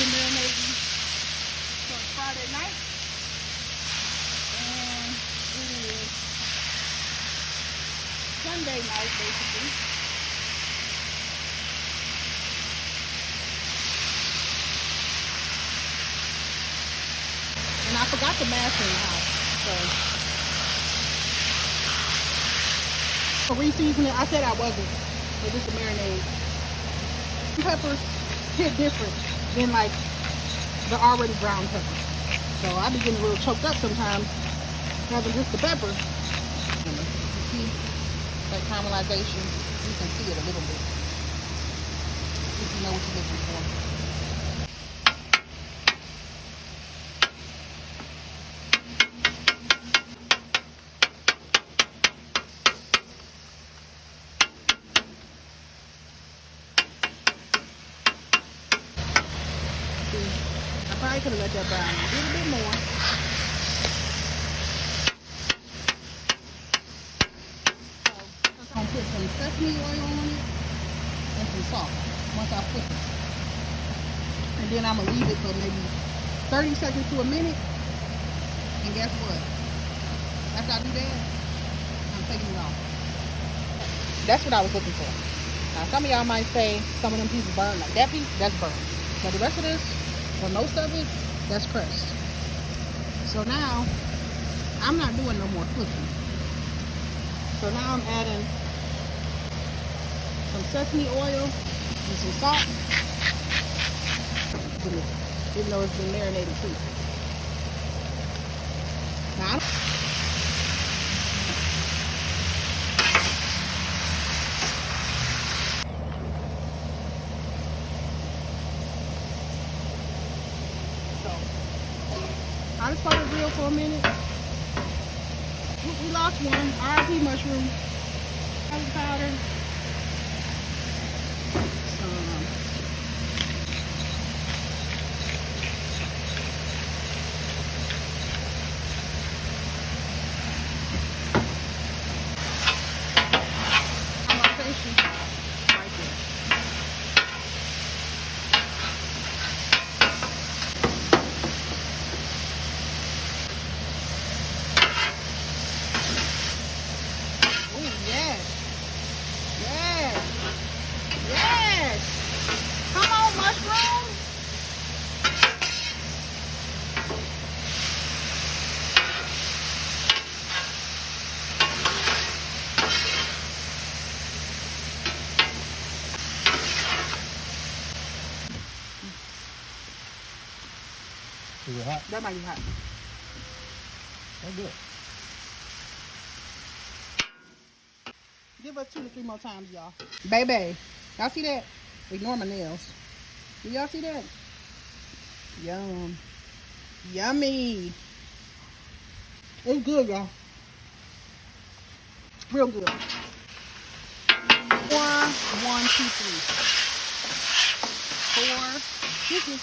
been marinating since Friday night. And it is Sunday night, basically. And I forgot the mash in the house. So, for re-seasoning, I said I wasn't. But this is a marinade. Peppers hit different than like the already brown peppers. So I be getting a little choked up sometimes having just the pepper. You see that caramelization? You can see it a little bit. If you know what you're looking for. I probably could have let that brown a little bit more. So I'm going to put some sesame oil on it and some salt once I flip it. And then I'm going to leave it for maybe 30 seconds to a minute. And guess what? After I do that, I'm taking it off. That's what I was looking for. Now some of y'all might say some of them pieces burn. Like that piece, that's burned. But the rest of this, or most of it, that's crushed. So now, I'm not doing no more flipping. So now I'm adding some sesame oil and some salt. Even though it's been marinated too. Now, I just let it grill for a minute. We lost one. RIP mushroom. Powder. Is it hot? That might be hot. That's good. Give us 2 to 3 more times, y'all. Baby, y'all see that? Ignore my nails. Do y'all see that? Yum. Yummy. It's good, y'all. Real good. 4, 1, 2, 3. 4. Excuse me.